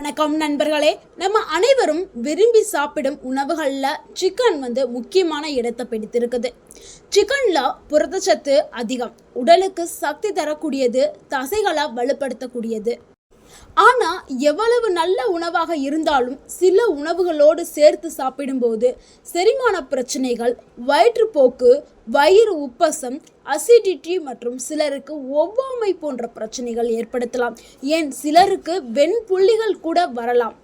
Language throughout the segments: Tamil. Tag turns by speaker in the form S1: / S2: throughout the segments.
S1: வணக்கம் நண்பர்களே. நம்ம அனைவரும் விரும்பி சாப்பிடும் உணவுகளில் சிக்கன் முக்கியமான இடத்தை பிடித்திருக்குது. சிக்கனில் புரதச்சத்து அதிகம், உடலுக்கு சக்தி தரக்கூடியது, தசைகளை வலுப்படுத்தக்கூடியது. ஆனால் எவ்வளவு நல்ல உணவாக இருந்தாலும் சில உணவுகளோடு சேர்த்து சாப்பிடும்போது செரிமான பிரச்சனைகள், வயிற்றுப்போக்கு, வயிறு உப்பசம், அசிடிட்டி மற்றும் சிலருக்கு ஒவ்வாமை போன்ற பிரச்சனைகள் ஏற்படுத்தலாம். ஏன் சிலருக்கு வெண்புள்ளிகள் கூட வரலாம்.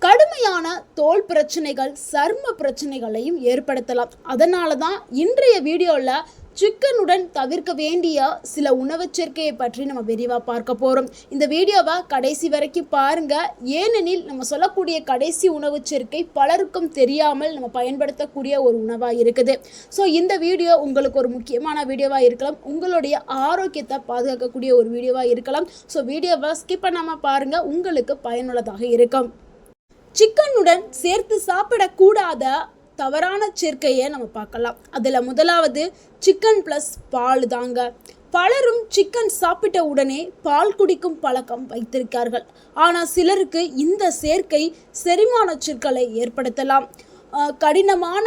S1: கடுமையான தோல் பிரச்சனைகள், சர்ம பிரச்சனைகளையும் ஏற்படுத்தலாம். அதனால தான் இன்றைய வீடியோவில் சிக்கனுடன் தவிர்க்க வேண்டிய சில உணவு சேர்க்கையை பற்றி நம்ம விரிவாக பார்க்க போகிறோம். இந்த வீடியோவை கடைசி வரைக்கும் பாருங்கள். ஏனெனில் நம்ம சொல்லக்கூடிய கடைசி உணவு சேர்க்கை பலருக்கும் தெரியாமல் நம்ம பயன்படுத்தக்கூடிய ஒரு உணவாக இருக்குது. ஸோ இந்த வீடியோ உங்களுக்கு ஒரு முக்கியமான வீடியோவாக இருக்கலாம், உங்களுடைய ஆரோக்கியத்தை பாதுகாக்கக்கூடிய ஒரு வீடியோவாக இருக்கலாம். ஸோ வீடியோவை ஸ்கிப் பண்ணாமல் பாருங்கள், உங்களுக்கு பயனுள்ளதாக இருக்கும். சிக்கனுடன் சேர்த்து சாப்பிடக்கூடாத தவறான சேர்க்கையை நம்ம பார்க்கலாம். அதில் முதலாவது சிக்கன் ப்ளஸ் பால் தாங்க. பலரும் சிக்கன் சாப்பிட்ட உடனே பால் குடிக்கும் பழக்கம் வைத்திருக்கார்கள். ஆனால் சிலருக்கு இந்த சேர்க்கை செரிமான சிக்கலை ஏற்படுத்தலாம், கடினமான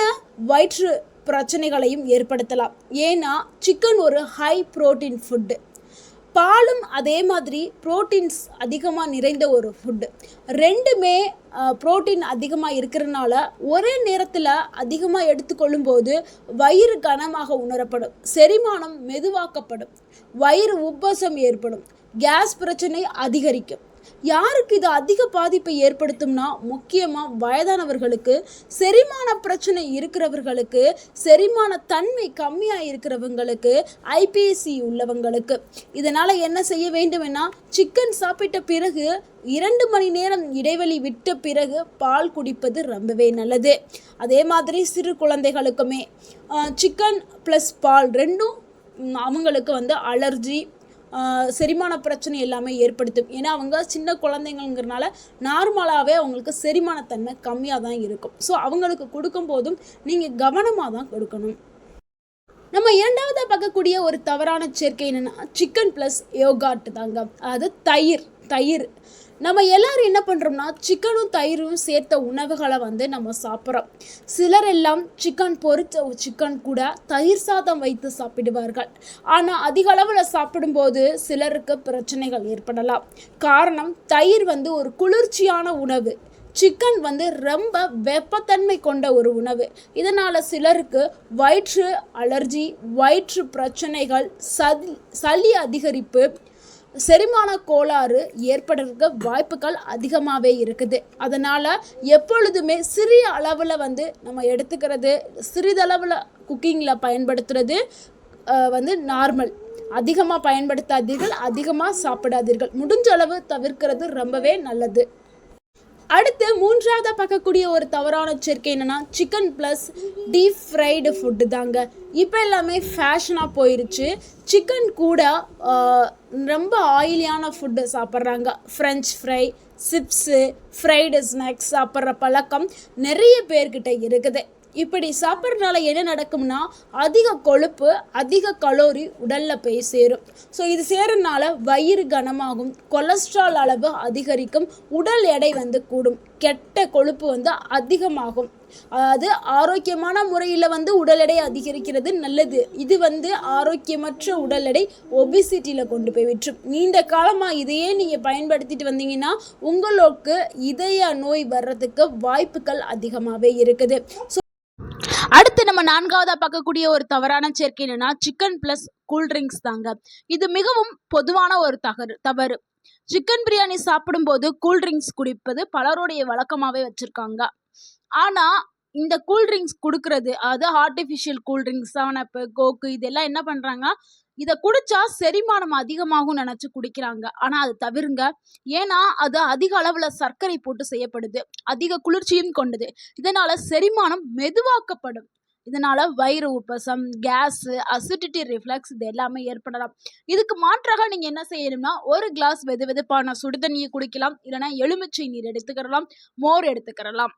S1: வயிற்று பிரச்சனைகளையும் ஏற்படுத்தலாம். ஏன்னா சிக்கன் ஒரு ஹை புரோட்டீன் ஃபுட்டு, பாலும் அதே மாதிரி புரோட்டீன்ஸ் அதிகமாக நிறைந்த ஒரு ஃபுட்டு. ரெண்டுமே புரோட்டீன் அதிகமாக இருக்கிறதுனால ஒரே நேரத்தில் அதிகமாக எடுத்துக்கொள்ளும் போது வயிறு கனமாக உணரப்படும், செரிமானம் மெதுவாக்கப்படும், வயிறு உப்பசம் ஏற்படும், கேஸ் பிரச்சனை அதிகரிக்கும். யாருக்கு இது அதிக பாதிப்பை ஏற்படுத்தும்னா முக்கியமாக வயதானவர்களுக்கு, செரிமான பிரச்சனை இருக்கிறவர்களுக்கு, செரிமான தன்மை கம்மியாக இருக்கிறவங்களுக்கு, ஐபிஎஸ்சி உள்ளவங்களுக்கு. இதனால் என்ன செய்ய வேண்டும்னா சிக்கன் சாப்பிட்ட பிறகு 2 மணி நேரம் இடைவெளி விட்ட பிறகு பால் குடிப்பது ரொம்பவே நல்லது. அதே மாதிரி சிறு குழந்தைகளுக்குமே சிக்கன் ப்ளஸ் பால் ரெண்டும் அவங்களுக்கு அலர்ஜி, செரிமான பிரச்சனை எல்லாமே ஏற்படுத்தும். ஏன்னா அவங்க சின்ன குழந்தைங்கள்ங்கிறனால நார்மலாகவே அவங்களுக்கு செரிமானத்தன்மை கம்மியாக தான் இருக்கும். ஸோ அவங்களுக்கு கொடுக்கும் போதும் நீங்கள் கவனமாக தான் கொடுக்கணும். நம்ம இரண்டாவதாக பார்க்கக்கூடிய ஒரு தவறான சேர்க்கை என்னென்னா சிக்கன் ப்ளஸ் யோகாட் தாங்க. அது தயிர். நம்ம எல்லாரும் என்ன பண்ணுறோம்னா சிக்கனும் தயிரும் சேர்த்த உணவுகளை நம்ம சாப்பிட்றோம். சிலர் எல்லாம் சிக்கன் பொரிச்ச சிக்கன் கூட தயிர் சாதம் வைத்து சாப்பிடுவார்கள். ஆனால் அதிக அளவில் சாப்பிடும்போது சிலருக்கு பிரச்சனைகள் ஏற்படலாம். காரணம் தயிர் ஒரு குளிர்ச்சியான உணவு, சிக்கன் ரொம்ப வெப்பத்தன்மை கொண்ட ஒரு உணவு. இதனால் சிலருக்கு வயிற்று அலர்ஜி, வயிற்று பிரச்சனைகள், சளி அதிகரிப்பு, செரிமான கோளாறு ஏற்படுறதுக்கு வாய்ப்புகள் அதிகமாகவே இருக்குது. அதனால் எப்பொழுதுமே சிறிய அளவில் நம்ம எடுத்துக்கிறது, சிறிதளவில் குக்கிங்கில் பயன்படுத்துறது நார்மல். அதிகமாக பயன்படுத்தாதீர்கள், அதிகமாக சாப்பிடாதீர்கள். முடிஞ்ச அளவு தவிர்க்கிறது ரொம்பவே நல்லது. அடுத்து மூன்றாவதாக பார்க்கக்கூடிய ஒரு தவறான சேர்க்கை என்னென்னா chicken plus deep fried food தாங்க. இப்போ எல்லாமே ஃபேஷனாக போயிருச்சு. சிக்கன் கூட ரொம்ப ஆயிலியான ஃபுட்டு சாப்பிட்றாங்க. French fry, chips, fried snacks சாப்பிட்ற பழக்கம் நிறைய பேர்கிட்ட இருக்குது. இப்படி சாப்பிட்றதுனால என்ன நடக்கும்னா அதிக கொழுப்பு, அதிக கலோரி உடலில் போய் சேரும். ஸோ இது சேருறதுனால வயிறு கனமாகும், கொலஸ்ட்ரால் அளவு அதிகரிக்கும், உடல் எடை கூடும், கெட்ட கொழுப்பு அதிகமாகும். அதாவது ஆரோக்கியமான முறையில் உடல் எடை அதிகரிக்கிறது நல்லது. இது ஆரோக்கியமற்ற உடல் எடை ஒபிசிட்டியில் கொண்டு போய் விட்டுரும். நீண்ட காலமாக இதையே நீங்கள் பயன்படுத்திட்டு வந்தீங்கன்னா உங்களுக்கு இதய நோய் வர்றதுக்கு வாய்ப்புகள் அதிகமாகவே இருக்குது. அடுத்து நம்ம நான்காவதாக பார்க்கக்கூடிய ஒரு தவறான சேர்க்கை என்னன்னா சிக்கன் ப்ளஸ் கூல்ட்ரிங்க்ஸ் தாங்க. இது மிகவும் பொதுவான ஒரு தவறு. சிக்கன் பிரியாணி சாப்பிடும்போது கூல்ட்ரிங்க்ஸ் குடிப்பது பலருடைய வழக்கமாகவே வச்சுருக்காங்க. ஆனால் இந்த கூல்ட்ரிங்க்ஸ் கொடுக்கறது, அதாவது ஆர்டிஃபிஷியல் கூல்ட்ரிங்க்ஸ், 7up, கோக்கு, இதெல்லாம் என்ன பண்ணுறாங்க, இதை குடித்தா செரிமானம் அதிகமாகும் நினச்சி குடிக்கிறாங்க. ஆனால் அது தவிருங்க. ஏன்னா அது அதிக அளவில் சர்க்கரை போட்டு செய்யப்படுது, அதிக குளிர்ச்சியும் கொண்டது. இதனால் செரிமானம் மெதுவாக்கப்படும். இதனால் வயிறு உப்பசம், கேஸு, அசிடிட்டி ரிஃப்ளக்ஸ் இது எல்லாமே ஏற்படலாம். இதுக்கு மாற்றாக நீங்கள் என்ன செய்யணும்னா ஒரு கிளாஸ் வெதுவெதுப்பான சுடுதண்ணியை குடிக்கலாம், இல்லைனா எலுமிச்சை நீர் எடுத்துக்கிறலாம், மோர் எடுத்துக்கிறலாம்.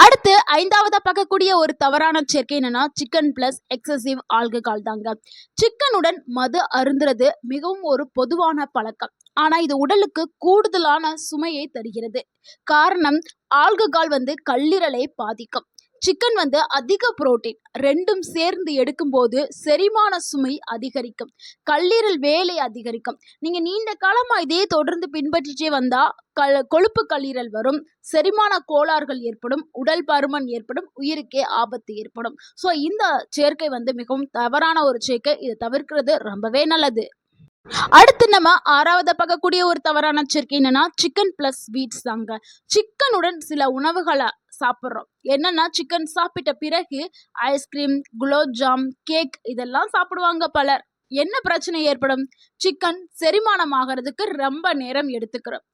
S1: அடுத்து ஐந்தாவதாக பார்க்கக்கூடிய ஒரு தவறான சேர்க்கை என்னன்னா சிக்கன் பிளஸ் எக்ஸசிவ் ஆல்கஹால் தாங்க. சிக்கனுடன் மது அருந்துறது மிகவும் ஒரு பொதுவான பழக்கம். ஆனா இது உடலுக்கு கூடுதலான சுமையை தருகிறது. காரணம், ஆல்கஹால் கல்லீரலை பாதிக்கும். சிக்கன் அதிக புரோட்டீன், ரெண்டும் சேர்ந்து எடுக்கும்போது செரிமான சுமை அதிகரிக்கும், கல்லீரல் வேலை அதிகரிக்கும். நீங்க நீண்ட காலமா இதே தொடர்ந்து பின்பற்றிட்டே வந்தா கொழுப்பு கல்லீரல் வரும், செரிமான கோளாறுகள் ஏற்படும், உடல் பருமன் ஏற்படும், உயிருக்கே ஆபத்து ஏற்படும். ஸோ இந்த சேர்க்கை மிகவும் தவறான ஒரு சேர்க்கை. இதை தவிர்க்கிறது ரொம்பவே நல்லது. அடுத்து நம்ம ஆறாவது பார்க்கக்கூடிய ஒரு தவறான சேர்க்கை என்னன்னா, சிக்கன் பிளஸ் ஸ்வீட்ஸ் தாங்க. சிக்கனுடன் சில உணவுகளை சாப்பிட்றோம். என்னன்னா, சிக்கன் சாப்பிட்ட பிறகு ஐஸ்கிரீம், குலோப்ஜாம், கேக் இதெல்லாம் சாப்பிடுவாங்க பலர். என்ன பிரச்சனை ஏற்படும்? சிக்கன் செரிமானம் ஆகிறதுக்கு ரொம்ப நேரம் எடுத்துக்கிறோம்.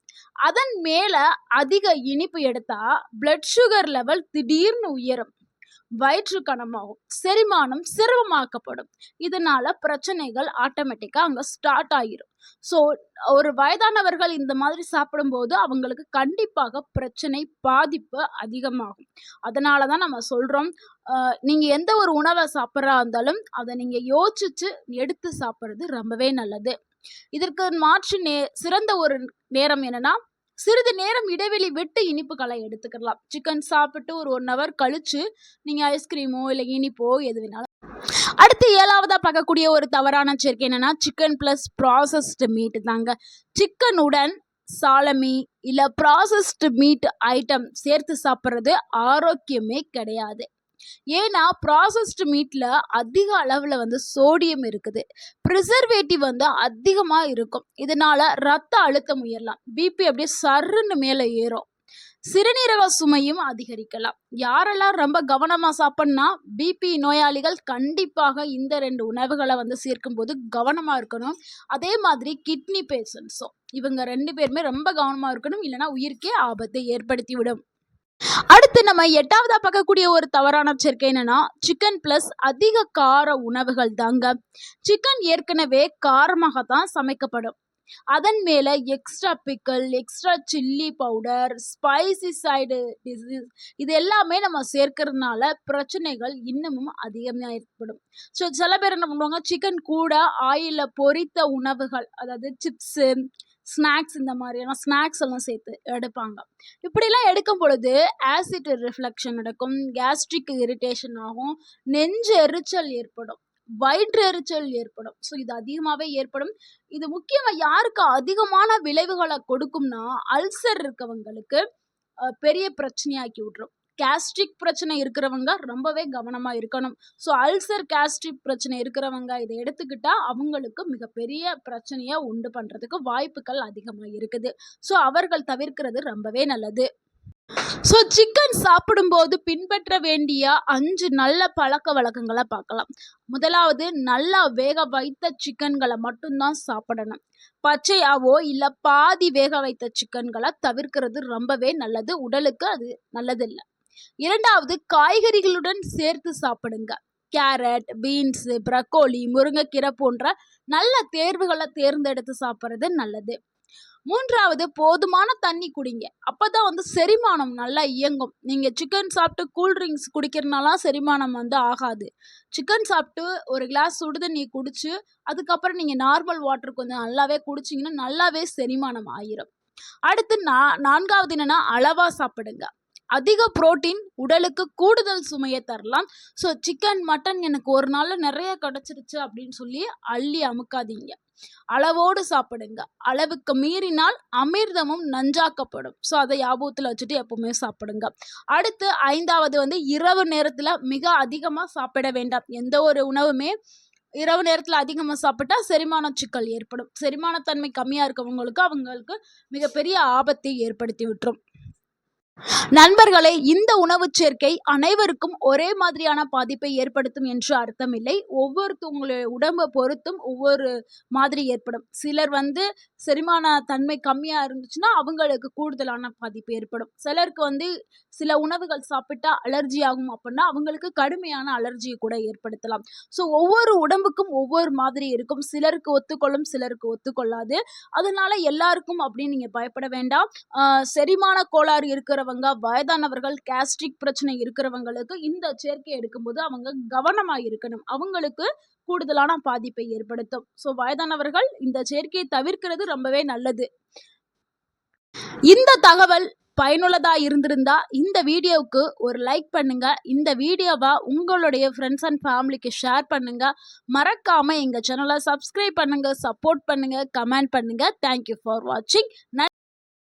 S1: அதன் மேல அதிக இனிப்பு எடுத்தா பிளட் சுகர் லெவல் திடீர்னு உயரும், வயிற்று கனமாகும், செரிமானம் சிரமமாக்கப்படும். இதனால பிரச்சனைகள் ஆட்டோமேட்டிக்கா அங்க ஸ்டார்ட் ஆகிரும். ஸோ ஒரு வயதானவர்கள் இந்த மாதிரி சாப்பிடும்போது அவங்களுக்கு கண்டிப்பாக பிரச்சனை, பாதிப்பு அதிகமாகும். அதனால தான் நம்ம சொல்றோம், நீங்க எந்த ஒரு உணவை சாப்பிட்றா இருந்தாலும் அதை நீங்க யோசிச்சு எடுத்து சாப்பிட்றது ரொம்பவே நல்லது. இதற்கு மாற்று சிறந்த ஒரு நேரம் என்னன்னா, சிறிது நேரம் இடைவெளி விட்டு இனிப்புகளை எடுத்துக்கலாம். சிக்கன் சாப்பிட்டு ஒரு 1 hour கழிச்சு நீங்க ஐஸ்கிரீமோ இல்லை இனிப்போ எது வேணாலும். அடுத்து 7வதா பார்க்கக்கூடிய ஒரு தவறான சேர்க்கை என்னன்னா, சிக்கன் பிளஸ் ப்ராசஸ்டு மீட் தாங்க. சிக்கனுடன் சாலமி இல்ல ப்ராசஸ்டு மீட் ஐட்டம் சேர்த்து சாப்பிட்றது ஆரோக்கியமே கிடையாது. ஏன்னா ப்ராசஸ்டு மீட்ல அதிக அளவில் சோடியம் இருக்குது, ப்ரிசர்வேட்டிவ் அதிகமாக இருக்கும். இதனால ரத்த அழுத்தம் உயரலாம், பிபி அப்படியே சருன்னு மேலே ஏறும், சிறுநீரக சுமையும் அதிகரிக்கலாம். யாரெல்லாம் ரொம்ப கவனமாக சாப்பிட்னா, பிபி நோயாளிகள் கண்டிப்பாக இந்த 2 உணவுகளை சேர்க்கும் போது கவனமாக இருக்கணும். அதே மாதிரி கிட்னி பேஷண்ட்ஸும், இவங்க 2 பேருமே ரொம்ப கவனமாக இருக்கணும், இல்லைன்னா உயிருக்கே ஆபத்தை ஏற்படுத்தி விடும். அடுத்து நம்ம 8வதா பார்க்கக்கூடிய ஒரு தவறான சேர்க்கை என்னன்னா, சிக்கன் பிளஸ் அதிக கார உணவுகள் தாங்க. சிக்கன் ஏற்கனவே காரமாகத்தான் சமைக்கப்படும். அதன் மேல extra pickle, extra chilli powder, spicy side dishes இது எல்லாமே நம்ம சேர்க்கறதுனால பிரச்சனைகள் இன்னமும் அதிகமாக ஏற்படும். ஸோ சில பேர் என்ன பண்ணுவாங்க, சிக்கன் கூட ஆயிலில் பொரித்த உணவுகள், அதாவது சிப்ஸு, ஸ்நாக்ஸ், இந்த மாதிரியான ஸ்நாக்ஸ் எல்லாம் சேர்த்து எடுப்பாங்க. இப்படிலாம் எடுக்கும் பொழுது ஆசிட் ரிஃப்ளெக்ஷன் நடக்கும், கேஸ்ட்ரிக் இரிட்டேஷன் ஆகும், நெஞ்சு எரிச்சல் ஏற்படும், வயிற்று எரிச்சல் ஏற்படும். ஸோ இது அதிகமாகவே ஏற்படும். இது முக்கியமாக யாருக்கு அதிகமான விளைவுகளை கொடுக்கும்னா, அல்சர் இருக்கவங்களுக்கு பெரிய பிரச்சனையாக்கி விட்டுரும். கேஸ்ட்ரிக் பிரச்சனை இருக்கிறவங்க ரொம்பவே கவனமாக இருக்கணும். ஸோ அல்சர், கேஸ்ட்ரிக் பிரச்சனை இருக்கிறவங்க இதை எடுத்துக்கிட்டா அவங்களுக்கு மிகப்பெரிய பிரச்சனையை உண்டு பண்ணுறதுக்கு வாய்ப்புகள் அதிகமாக இருக்குது. ஸோ அவர்கள் தவிர்க்கிறது ரொம்பவே நல்லது. ஸோ சிக்கன் சாப்பிடும்போது பின்பற்ற வேண்டிய 5 நல்ல பழக்க வழக்கங்களை பார்க்கலாம். முதலாவது, நல்லா வேக வைத்த சிக்கன்களை மட்டும்தான் சாப்பிடணும். பச்சையாவோ இல்லை பாதி வேக வைத்த சிக்கன்களை தவிர்க்கிறது ரொம்பவே நல்லது, உடலுக்கு அது நல்லதில்லை. 2வது, காய்கறிகளுடன் சேர்த்து சாப்பிடுங்க. கேரட், பீன்ஸ், ப்ரக்கோலி, முருங்கைக்கீரை போன்ற நல்ல தேர்வுகளை தேர்ந்தெடுத்து சாப்பிட்றது நல்லது. 3வது, போதுமான தண்ணி குடிங்க. அப்பதான் செரிமானம் நல்லா இயங்கும். நீங்க சிக்கன் சாப்பிட்டு கூல்ட்ரிங்க்ஸ் குடிக்கிறதுனால செரிமானம் ஆகாது. சிக்கன் சாப்பிட்டு ஒரு கிளாஸ் சுடுதண்ணி குடிச்சு அதுக்கப்புறம் நீங்க நார்மல் வாட்டர் கொஞ்சம் நல்லாவே குடிச்சிங்கன்னா நல்லாவே செரிமானம் ஆயிரும். அடுத்து 4வது என்னன்னா, அளவா சாப்பிடுங்க. அதிக புரோட்டீன் உடலுக்கு கூடுதல் சுமையை தரலாம். ஸோ சிக்கன், மட்டன் எனக்கு ஒரு நாள் நிறைய கிடச்சிருச்சு அப்படின்னு சொல்லி அள்ளி அமுக்காதீங்க. அளவோடு சாப்பிடுங்க. அளவுக்கு மீறினால் அமிர்தமும் நஞ்சாக்கப்படும். ஸோ அதை ஞாபகத்தில் வச்சுட்டு எப்பவுமே சாப்பிடுங்க. அடுத்து 5வது இரவு நேரத்தில் மிக அதிகமாக சாப்பிட வேண்டாம். எந்த ஒரு உணவுமே இரவு நேரத்தில் அதிகமாக சாப்பிட்டா செரிமான சிக்கல் ஏற்படும். செரிமானத்தன்மை கம்மியாக இருக்கவங்களுக்கு அவங்களுக்கு மிகப்பெரிய ஆபத்தை ஏற்படுத்தி விட்டுரும். நண்பர்களே, இந்த உணவு சேர்க்கை அனைவருக்கும் ஒரே மாதிரியான பாதிப்பை ஏற்படுத்தும் என்று அர்த்தமில்லை. ஒவ்வொருத்தவங்களுடைய உடம்பை பொறுத்தும் ஒவ்வொரு மாதிரி ஏற்படும். சிலர் செரிமான தன்மை கம்மியா இருந்துச்சுன்னா அவங்களுக்கு கூடுதலான பாதிப்பு ஏற்படும். சிலருக்கு சில உணவுகள் சாப்பிட்டா அலர்ஜி ஆகும் அப்படின்னா அவங்களுக்கு கடுமையான அலர்ஜியை கூட ஏற்படுத்தலாம். ஸோ ஒவ்வொரு உடம்புக்கும் ஒவ்வொரு மாதிரி இருக்கும். சிலருக்கு ஒத்துக்கொள்ளும், சிலருக்கு ஒத்துக்கொள்ளாது. அதனால எல்லாருக்கும் அப்படின்னு நீங்க பயப்பட வேண்டாம். செரிமான கோளாறு இருக்கிறவங்க, வயதானவர்கள், கேஸ்ட்ரிக் பிரச்சனை இருக்கிறவங்களுக்கு இந்த சேர்க்கை எடுக்கும்போது அவங்க கவனமா இருக்கணும். அவங்களுக்கு கூடுதலான பாதிப்பை ஏற்படுத்தும். ஸோ வயதானவர்கள் இந்த சேர்க்கையை தவிர்க்கிறது ரொம்பவே நல்லது. இந்த தகவல் பயனுள்ளதா இருந்திருந்தா இந்த வீடியோவுக்கு ஒரு லைக் பண்ணுங்க. இந்த வீடியோவை உங்களுடைய ஃப்ரெண்ட்ஸ் அண்ட் ஃபேமிலிக்கு ஷேர் பண்ணுங்க. மறக்காம எங்க சேனலை சப்ஸ்கிரைப் பண்ணுங்க, சப்போர்ட் பண்ணுங்க, கமெண்ட் பண்ணுங்க. தேங்க்யூ ஃபார் வாட்சிங்.